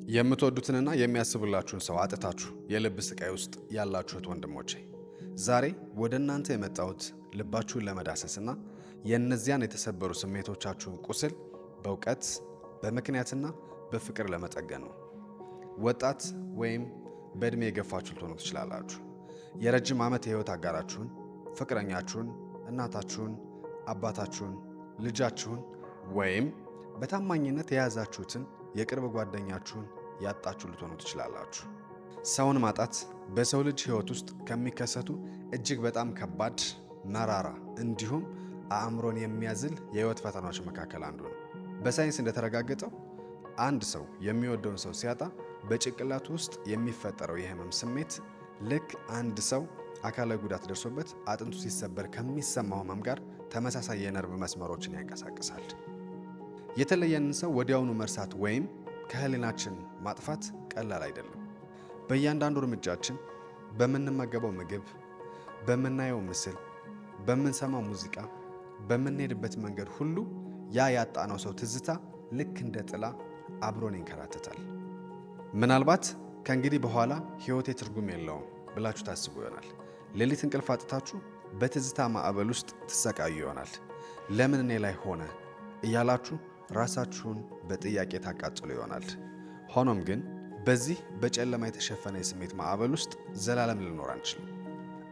የምትወዱትንና የሚያስቡላችሁን ሰው አጥታችሁ የልብ ስቃይ ውስጥ ያላችሁት ወንድሞቼ፣ ዛሬ ወደ እናንተ የመጣሁት ልባችሁን ለመዳሰስና የእነዚያን የተሰበሩ ስሜቶቻችሁን ቁስል በእውቀት በምክንያትና በፍቅር ለመጠገን ነው። ወጣት ወይም በዕድሜ የገፋችሁ ልትሆኑ ትችላላችሁ። የረጅም ዓመት የህይወት አጋራችሁን፣ ፍቅረኛችሁን፣ እናታችሁን፣ አባታችሁን፣ ልጃችሁን ወይም በታማኝነት የያዛችሁትን የቅርብ ጓደኛችሁን ያጣችሁ ልትሆኑ ትችላላችሁ። ሰውን ማጣት በሰው ልጅ ህይወት ውስጥ ከሚከሰቱ እጅግ በጣም ከባድ፣ መራራ እንዲሁም አእምሮን የሚያዝል የህይወት ፈተናዎች መካከል አንዱ ነው። በሳይንስ እንደተረጋገጠው አንድ ሰው የሚወደውን ሰው ሲያጣ በጭንቅላቱ ውስጥ የሚፈጠረው የህመም ስሜት ልክ አንድ ሰው አካላዊ ጉዳት ደርሶበት አጥንቱ ሲሰበር ከሚሰማው ህመም ጋር ተመሳሳይ የነርቭ መስመሮችን ያንቀሳቅሳል። የተለየንን ሰው ወዲያውኑ መርሳት ወይም ከህሊናችን ማጥፋት ቀላል አይደለም። በእያንዳንዱ እርምጃችን፣ በምንመገበው ምግብ፣ በምናየው ምስል፣ በምንሰማው ሙዚቃ፣ በምንሄድበት መንገድ ሁሉ ያ ያጣነው ሰው ትዝታ ልክ እንደ ጥላ አብሮን ይንከራተታል። ምናልባት ከእንግዲህ በኋላ ህይወቴ ትርጉም የለውም ብላችሁ ታስቡ ይሆናል። ሌሊት እንቅልፍ አጥታችሁ በትዝታ ማዕበል ውስጥ ትሰቃዩ ይሆናል። ለምን እኔ ላይ ሆነ እያላችሁ ራሳችሁን በጥያቄ ታቃጥሉ ይሆናል። ሆኖም ግን በዚህ በጨለማ የተሸፈነ የስሜት ማዕበል ውስጥ ዘላለም ልኖር አንችልም።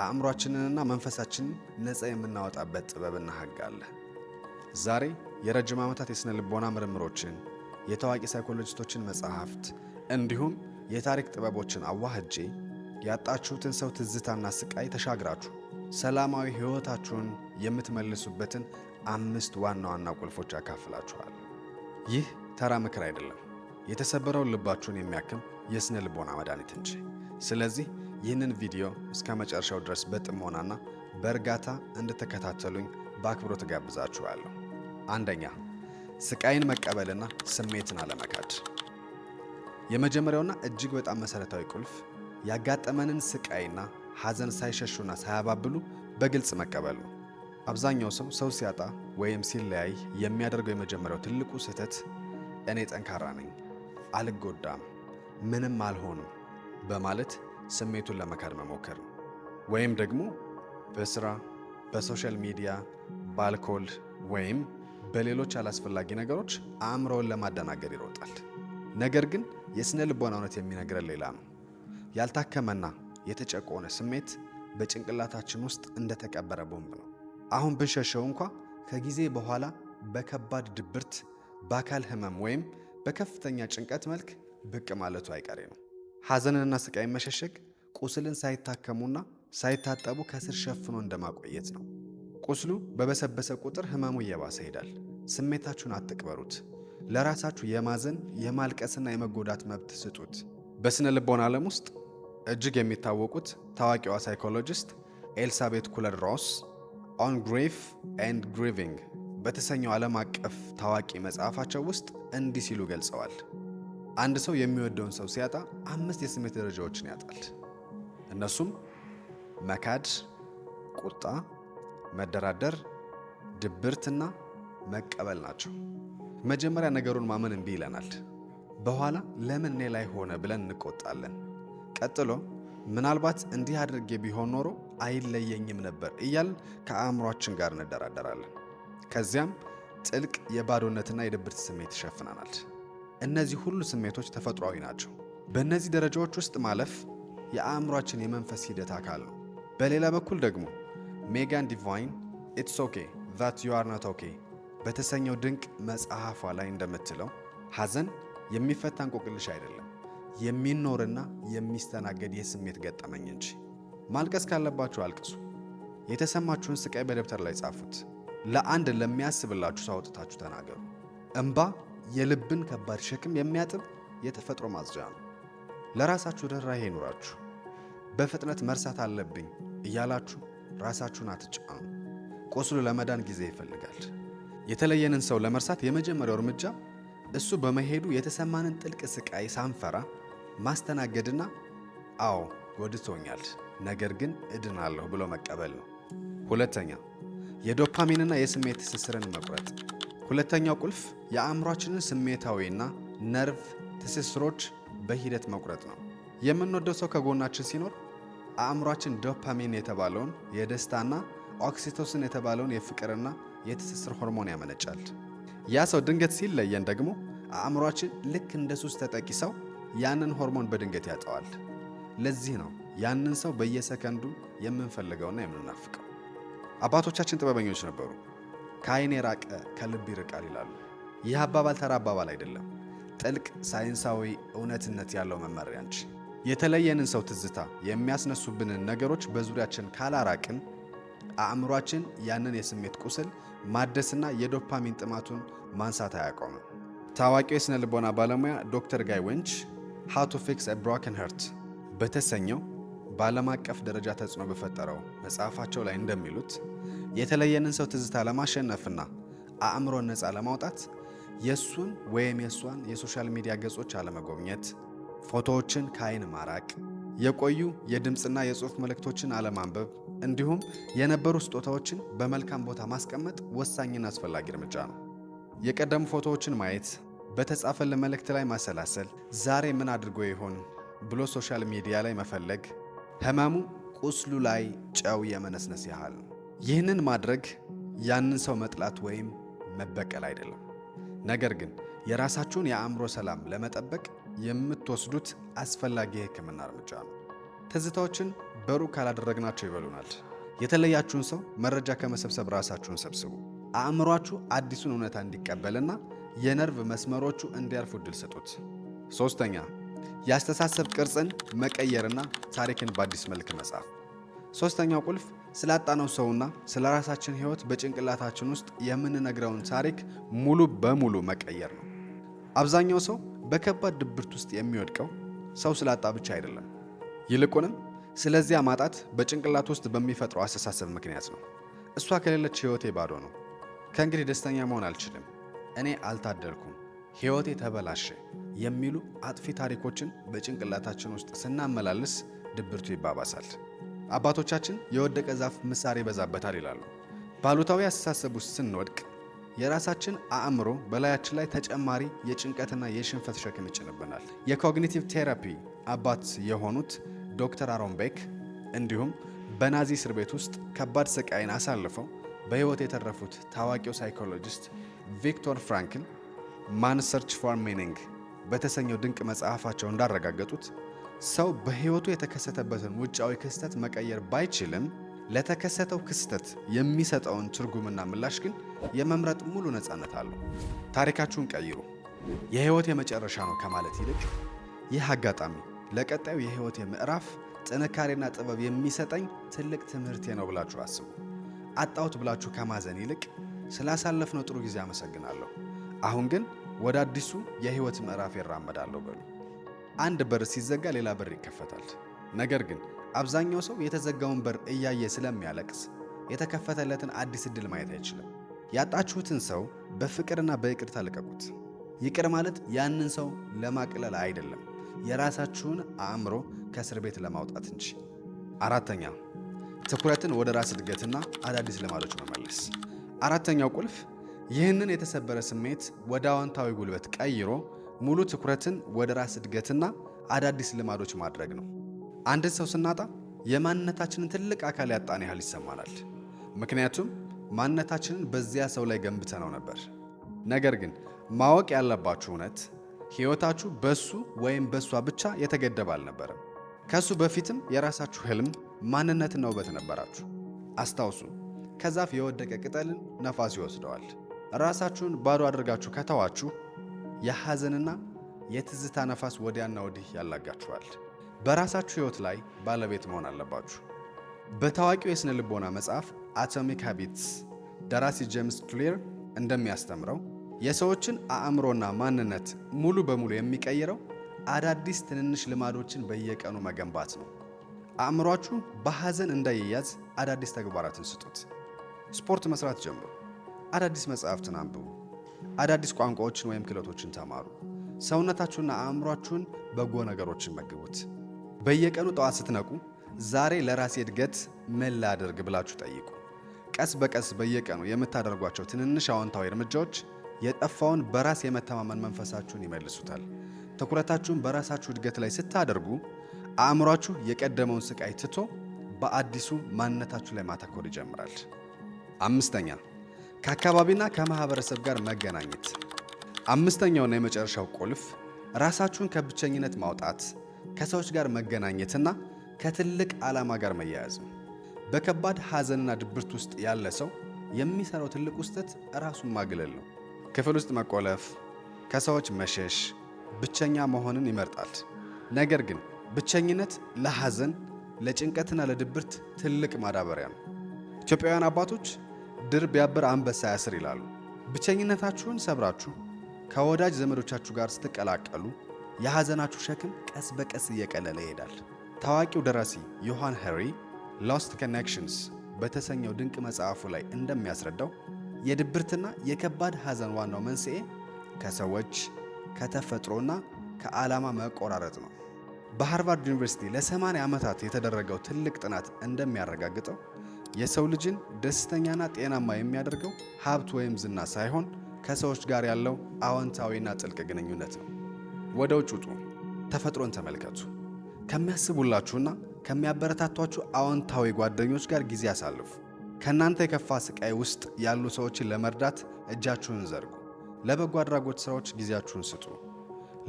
አእምሯችንንና መንፈሳችንን ነፃ የምናወጣበት ጥበብና ህግ አለ። ዛሬ የረጅም ዓመታት የሥነ ልቦና ምርምሮችን፣ የታዋቂ ሳይኮሎጂስቶችን መጽሐፍት እንዲሁም የታሪክ ጥበቦችን አዋህጄ ያጣችሁትን ሰው ትዝታና ስቃይ ተሻግራችሁ ሰላማዊ ህይወታችሁን የምትመልሱበትን 5 ዋና ዋና ቁልፎች ያካፍላችኋል። ይህ ተራ ምክር አይደለም፣ የተሰበረውን ልባችሁን የሚያክም የሥነ ልቦና መድኃኒት እንጂ። ስለዚህ ይህንን ቪዲዮ እስከ መጨረሻው ድረስ በጥሞናና በእርጋታ እንድትከታተሉኝ በአክብሮት ጋብዛችኋለሁ። አንደኛ፣ ስቃይን መቀበልና ስሜትን አለመካድ። የመጀመሪያውና እጅግ በጣም መሰረታዊ ቁልፍ ያጋጠመንን ስቃይና ሐዘን ሳይሸሹና ሳያባብሉ በግልጽ መቀበል ነው። አብዛኛው ሰው ሲያጣ ወይም ሲለያይ የሚያደርገው የመጀመሪያው ትልቁ ስህተት እኔ ጠንካራ ነኝ፣ አልጎዳም፣ ምንም አልሆንም በማለት ስሜቱን ለመካድ መሞከር ነው። ወይም ደግሞ በስራ፣ በሶሻል ሚዲያ፣ በአልኮል ወይም በሌሎች አላስፈላጊ ነገሮች አእምሮውን ለማደናገር ይሮጣል። ነገር ግን የሥነ ልቦና እውነት የሚነግረን ሌላ ነው። ያልታከመና የተጨቆነ ስሜት በጭንቅላታችን ውስጥ እንደተቀበረ ቦምብ ነው። አሁን ብንሸሸው እንኳ ከጊዜ በኋላ በከባድ ድብርት፣ በአካል ህመም ወይም በከፍተኛ ጭንቀት መልክ ብቅ ማለቱ አይቀሬ ነው። ሐዘንንና ስቃይን መሸሸግ ቁስልን ሳይታከሙና ሳይታጠቡ ከስር ሸፍኖ እንደማቆየት ነው። ቁስሉ በበሰበሰ ቁጥር ህመሙ እየባሰ ይሄዳል። ስሜታችሁን አትቅበሩት። ለራሳችሁ የማዘን የማልቀስና የመጎዳት መብት ስጡት። በሥነ ልቦና ዓለም ውስጥ እጅግ የሚታወቁት ታዋቂዋ ሳይኮሎጂስት ኤልሳቤት ኩለር-ሮስ ኦን ግሪፍ ኤንድ ግሪቪንግ በተሰኘው ዓለም አቀፍ ታዋቂ መጽሐፋቸው ውስጥ እንዲህ ሲሉ ገልጸዋል። አንድ ሰው የሚወደውን ሰው ሲያጣ 5 የስሜት ደረጃዎችን ያጣል። እነሱም መካድ፣ ቁጣ፣ መደራደር፣ ድብርትና መቀበል ናቸው። መጀመሪያ ነገሩን ማመን እምቢ ይለናል። በኋላ ለምን እኔ ላይ ሆነ ብለን እንቆጣለን። ቀጥሎ ምናልባት እንዲህ አድርጌ ቢሆን ኖሮ አይለየኝም ነበር እያልን ከአእምሯችን ጋር እንደራደራለን። ከዚያም ጥልቅ የባዶነትና የድብርት ስሜት ይሸፍነናል። እነዚህ ሁሉ ስሜቶች ተፈጥሯዊ ናቸው። በእነዚህ ደረጃዎች ውስጥ ማለፍ የአእምሯችን የመንፈስ ሂደት አካል ነው። በሌላ በኩል ደግሞ ሜጋን ዲቫይን ኢትስ ኦኬ ዛት ዩ አር ኖት ኦኬ በተሰኘው ድንቅ መጽሐፏ ላይ እንደምትለው ሐዘን የሚፈታ እንቆቅልሽ አይደለም፣ የሚኖርና የሚስተናገድ የስሜት ገጠመኝ እንጂ። ማልቀስ ካለባችሁ አልቅሱ። የተሰማችሁን ስቃይ በደብተር ላይ ጻፉት። ለአንድ ለሚያስብላችሁ ሰው አውጥታችሁ ተናገሩ። እንባ የልብን ከባድ ሸክም የሚያጥብ የተፈጥሮ ማጽጃ ነው። ለራሳችሁ ርህራሄ ይኑራችሁ። በፍጥነት መርሳት አለብኝ እያላችሁ ራሳችሁን አትጫኑ። ቁስሉ ለመዳን ጊዜ ይፈልጋል። የተለየንን ሰው ለመርሳት የመጀመሪያው እርምጃ እሱ በመሄዱ የተሰማንን ጥልቅ ስቃይ ሳንፈራ ማስተናገድና አዎ ጎድቶኛል፣ ነገር ግን እድናለሁ ብሎ መቀበል ነው። ሁለተኛ፣ የዶፓሚንና የስሜት ትስስርን መቁረጥ። ሁለተኛው ቁልፍ የአእምሯችንን ስሜታዊና ነርቭ ትስስሮች በሂደት መቁረጥ ነው። የምንወደው ሰው ከጎናችን ሲኖር አእምሯችን ዶፓሚን የተባለውን የደስታና ኦክሲቶሲን የተባለውን የፍቅርና የትስስር ሆርሞን ያመነጫል። ያ ሰው ድንገት ሲለየን ደግሞ አእምሯችን ልክ እንደ ሱስ ተጠቂ ሰው ያንን ሆርሞን በድንገት ያጠዋል። ለዚህ ነው ያንን ሰው በየሰከንዱ የምንፈልገውና የምንናፍቀው። አባቶቻችን ጥበበኞች ነበሩ። ከዓይን የራቀ ከልብ ይርቃል ይላሉ። ይህ አባባል ተራ አባባል አይደለም፣ ጥልቅ ሳይንሳዊ እውነትነት ያለው መመሪያ እንጂ። የተለየንን ሰው ትዝታ የሚያስነሱብንን ነገሮች በዙሪያችን ካላራቅን አእምሯችን ያንን የስሜት ቁስል ማደስና የዶፓሚን ጥማቱን ማንሳት አያቆምም። ታዋቂው የሥነ ልቦና ባለሙያ ዶክተር ጋይ ዌንች ሃው ቱ ፊክስ ኤ ብሮከን ሀርት በተሰኘው በዓለም አቀፍ ደረጃ ተጽዕኖ በፈጠረው መጽሐፋቸው ላይ እንደሚሉት የተለየንን ሰው ትዝታ ለማሸነፍና አእምሮን ነፃ ለማውጣት የሱን ወይም የሷን የሶሻል ሚዲያ ገጾች አለመጎብኘት፣ ፎቶዎችን ከዓይን ማራቅ፣ የቆዩ የድምፅና የጽሑፍ መልእክቶችን አለማንበብ እንዲሁም የነበሩ ስጦታዎችን በመልካም ቦታ ማስቀመጥ ወሳኝና አስፈላጊ እርምጃ ነው። የቀደሙ ፎቶዎችን ማየት፣ በተጻፈልን መልእክት ላይ ማሰላሰል፣ ዛሬ ምን አድርጎ ይሆን ብሎ ሶሻል ሚዲያ ላይ መፈለግ ህመሙ ቁስሉ ላይ ጨው የመነስነስ ያህል ነው። ይህንን ማድረግ ያንን ሰው መጥላት ወይም መበቀል አይደለም። ነገር ግን የራሳችሁን የአእምሮ ሰላም ለመጠበቅ የምትወስዱት አስፈላጊ የሕክምና እርምጃ ነው። ትዝታዎችን በሩቅ ካላደረግናቸው ይበሉናል። የተለያችሁን ሰው መረጃ ከመሰብሰብ ራሳችሁን ሰብስቡ። አእምሯችሁ አዲሱን እውነታ እንዲቀበልና የነርቭ መስመሮቹ እንዲያርፉ እድል ስጡት። ሶስተኛ፣ የአስተሳሰብ ቅርጽን መቀየርና ታሪክን በአዲስ መልክ መጻፍ። ሶስተኛው ቁልፍ ስላጣነው ሰውና ስለ ራሳችን ሕይወት በጭንቅላታችን ውስጥ የምንነግረውን ታሪክ ሙሉ በሙሉ መቀየር ነው። አብዛኛው ሰው በከባድ ድብርት ውስጥ የሚወድቀው ሰው ስላጣ ብቻ አይደለም። ይልቁንም ስለዚያ ማጣት በጭንቅላት ውስጥ በሚፈጥረው አስተሳሰብ ምክንያት ነው። እሷ ከሌለች ሕይወቴ ባዶ ነው፣ ከእንግዲህ ደስተኛ መሆን አልችልም፣ እኔ አልታደልኩም፣ ሕይወቴ ተበላሸ የሚሉ አጥፊ ታሪኮችን በጭንቅላታችን ውስጥ ስናመላልስ ድብርቱ ይባባሳል። አባቶቻችን የወደቀ ዛፍ ምሳር ይበዛበታል ይላሉ። ባሉታዊ አስተሳሰብ ውስጥ ስንወድቅ የራሳችን አእምሮ በላያችን ላይ ተጨማሪ የጭንቀትና የሽንፈት ሸክም ይጭንብናል። የኮግኒቲቭ ቴራፒ አባት የሆኑት ዶክተር አሮን ቤክ እንዲሁም በናዚ እስር ቤት ውስጥ ከባድ ስቃይን አሳልፈው በሕይወት የተረፉት ታዋቂው ሳይኮሎጂስት ቪክቶር ፍራንክል ማን ሰርች ፎር ሚኒንግ በተሰኘው ድንቅ መጽሐፋቸው እንዳረጋገጡት ሰው በሕይወቱ የተከሰተበትን ውጫዊ ክስተት መቀየር ባይችልም ለተከሰተው ክስተት የሚሰጠውን ትርጉምና ምላሽ ግን የመምረጥ ሙሉ ነፃነት አለው። ታሪካችሁን ቀይሩ። የሕይወት የመጨረሻ ነው ከማለት ይልቅ ይህ አጋጣሚ ለቀጣዩ የሕይወት ምዕራፍ ጥንካሬና ጥበብ የሚሰጠኝ ትልቅ ትምህርቴ ነው ብላችሁ አስቡ። አጣሁት ብላችሁ ከማዘን ይልቅ ስላሳለፍነው ጥሩ ጊዜ አመሰግናለሁ፣ አሁን ግን ወደ አዲሱ የሕይወት ምዕራፍ ይራመዳለሁ በሉ። አንድ በር ሲዘጋ ሌላ በር ይከፈታል። ነገር ግን አብዛኛው ሰው የተዘጋውን በር እያየ ስለሚያለቅስ የተከፈተለትን አዲስ ዕድል ማየት አይችልም። ያጣችሁትን ሰው በፍቅርና በይቅርታ ልቀቁት። ይቅር ማለት ያንን ሰው ለማቅለል አይደለም፣ የራሳችሁን አእምሮ ከእስር ቤት ለማውጣት እንጂ። አራተኛ፣ ትኩረትን ወደ ራስ እድገትና አዳዲስ ልማዶች መመለስ። አራተኛው ቁልፍ ይህንን የተሰበረ ስሜት ወደ አዎንታዊ ጉልበት ቀይሮ ሙሉ ትኩረትን ወደ ራስ እድገትና አዳዲስ ልማዶች ማድረግ ነው። አንድን ሰው ስናጣ የማንነታችንን ትልቅ አካል ያጣን ያህል ይሰማናል። ምክንያቱም ማንነታችንን በዚያ ሰው ላይ ገንብተነው ነበር። ነገር ግን ማወቅ ያለባችሁ እውነት ሕይወታችሁ በሱ ወይም በሷ ብቻ የተገደበ አልነበረም። ከሱ በፊትም የራሳችሁ ህልም፣ ማንነትና ውበት ነበራችሁ። አስታውሱ፣ ከዛፍ የወደቀ ቅጠልን ነፋስ ይወስደዋል። ራሳችሁን ባዶ አድርጋችሁ ከተዋችሁ የሐዘንና የትዝታ ነፋስ ወዲያና ወዲህ ያላጋችኋል። በራሳችሁ ሕይወት ላይ ባለቤት መሆን አለባችሁ። በታዋቂው የሥነ ልቦና መጽሐፍ አቶሚክ ሃቢትስ ደራሲ ጄምስ ክሊር እንደሚያስተምረው የሰዎችን አእምሮና ማንነት ሙሉ በሙሉ የሚቀይረው አዳዲስ ትንንሽ ልማዶችን በየቀኑ መገንባት ነው። አእምሯችሁ በሐዘን እንዳይያዝ አዳዲስ ተግባራትን ስጡት። ስፖርት መስራት ጀምሩ። አዳዲስ መጽሐፍትን አንብቡ። አዳዲስ ቋንቋዎችን ወይም ክህሎቶችን ተማሩ። ሰውነታችሁና አእምሯችሁን በጎ ነገሮችን መግቡት። በየቀኑ ጠዋት ስትነቁ ዛሬ ለራሴ እድገት ምን ላድርግ ብላችሁ ጠይቁ። ቀስ በቀስ በየቀኑ የምታደርጓቸው ትንንሽ አዎንታዊ እርምጃዎች የጠፋውን በራስ የመተማመን መንፈሳችሁን ይመልሱታል። ትኩረታችሁን በራሳችሁ እድገት ላይ ስታደርጉ አእምሯችሁ የቀደመውን ስቃይ ትቶ በአዲሱ ማንነታችሁ ላይ ማተኮር ይጀምራል። አምስተኛ ከአካባቢና ከማህበረሰብ ጋር መገናኘት። አምስተኛውና የመጨረሻው ቁልፍ ራሳችሁን ከብቸኝነት ማውጣት፣ ከሰዎች ጋር መገናኘትና ከትልቅ ዓላማ ጋር መያያዝ ነው። በከባድ ሐዘንና ድብርት ውስጥ ያለ ሰው የሚሰራው ትልቁ ስህተት ራሱን ማግለል ነው። ክፍል ውስጥ መቆለፍ፣ ከሰዎች መሸሽ፣ ብቸኛ መሆንን ይመርጣል። ነገር ግን ብቸኝነት ለሐዘን፣ ለጭንቀትና ለድብርት ትልቅ ማዳበሪያ ነው። ኢትዮጵያውያን አባቶች ድር ቢያብር አንበሳ ያስር ይላሉ። ብቸኝነታችሁን ሰብራችሁ ከወዳጅ ዘመዶቻችሁ ጋር ስትቀላቀሉ የሐዘናችሁ ሸክም ቀስ በቀስ እየቀለለ ይሄዳል። ታዋቂው ደራሲ ዮሐን ሄሪ ሎስት ኮኔክሽንስ በተሰኘው ድንቅ መጽሐፉ ላይ እንደሚያስረዳው የድብርትና የከባድ ሐዘን ዋናው መንስኤ ከሰዎች፣ ከተፈጥሮና ከዓላማ መቆራረጥ ነው። በሃርቫርድ ዩኒቨርሲቲ ለ80 ዓመታት የተደረገው ትልቅ ጥናት እንደሚያረጋግጠው የሰው ልጅን ደስተኛና ጤናማ የሚያደርገው ሀብት ወይም ዝና ሳይሆን ከሰዎች ጋር ያለው አዎንታዊና ጥልቅ ግንኙነት ነው። ወደ ውጭ ውጡ፣ ተፈጥሮን ተመልከቱ። ከሚያስቡላችሁና ከሚያበረታቷችሁ አዎንታዊ ጓደኞች ጋር ጊዜ አሳልፉ። ከእናንተ የከፋ ስቃይ ውስጥ ያሉ ሰዎችን ለመርዳት እጃችሁን ዘርጉ። ለበጎ አድራጎት ሥራዎች ጊዜያችሁን ስጡ።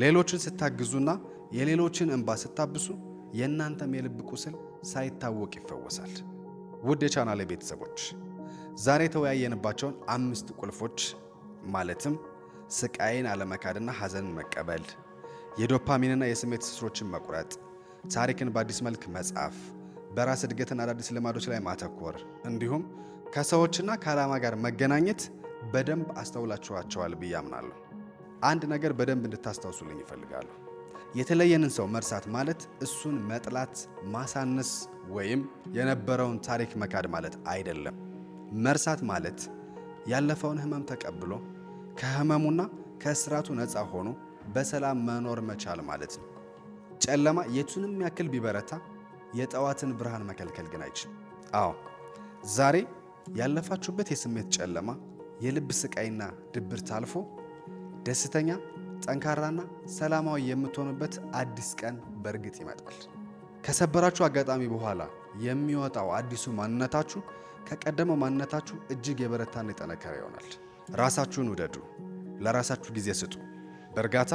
ሌሎችን ስታግዙና የሌሎችን እንባ ስታብሱ የእናንተም የልብ ቁስል ሳይታወቅ ይፈወሳል። ውድ የቻናሌ ቤተሰቦች ዛሬ የተወያየንባቸውን 5 ቁልፎች ማለትም ስቃይን አለመካድና ሐዘንን መቀበል፣ የዶፓሚንና የስሜት ስሮችን መቁረጥ፣ ታሪክን በአዲስ መልክ መጻፍ፣ በራስ እድገትና አዳዲስ ልማዶች ላይ ማተኮር እንዲሁም ከሰዎችና ከዓላማ ጋር መገናኘት በደንብ አስተውላችኋቸዋል ብዬ አምናለሁ። አንድ ነገር በደንብ እንድታስታውሱልኝ ይፈልጋሉ። የተለየንን ሰው መርሳት ማለት እሱን መጥላት፣ ማሳነስ ወይም የነበረውን ታሪክ መካድ ማለት አይደለም። መርሳት ማለት ያለፈውን ሕመም ተቀብሎ ከሕመሙና ከእስራቱ ነፃ ሆኖ በሰላም መኖር መቻል ማለት ነው። ጨለማ የቱንም ያክል ቢበረታ የጠዋትን ብርሃን መከልከል ግን አይችልም። አዎ ዛሬ ያለፋችሁበት የስሜት ጨለማ፣ የልብ ስቃይና ድብርት አልፎ ደስተኛ፣ ጠንካራና ሰላማዊ የምትሆኑበት አዲስ ቀን በእርግጥ ይመጣል። ከሰበራችሁ አጋጣሚ በኋላ የሚወጣው አዲሱ ማንነታችሁ ከቀደመው ማንነታችሁ እጅግ የበረታና የጠነከረ ይሆናል። ራሳችሁን ውደዱ፣ ለራሳችሁ ጊዜ ስጡ፣ በእርጋታ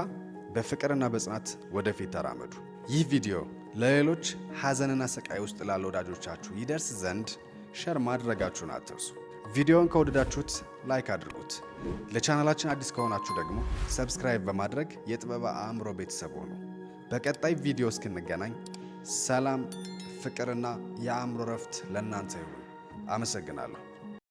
በፍቅርና በጽናት ወደፊት ተራመዱ። ይህ ቪዲዮ ለሌሎች ሐዘንና ስቃይ ውስጥ ላሉ ወዳጆቻችሁ ይደርስ ዘንድ ሸር ማድረጋችሁን አትርሱ። ቪዲዮውን ከወደዳችሁት ላይክ አድርጉት። ለቻናላችን አዲስ ከሆናችሁ ደግሞ ሰብስክራይብ በማድረግ የጥበበ አእምሮ ቤተሰብ ሁኑ። በቀጣይ ቪዲዮ እስክንገናኝ ሰላም፣ ፍቅርና የአእምሮ ረፍት ለእናንተ ይሁን። አመሰግናለሁ።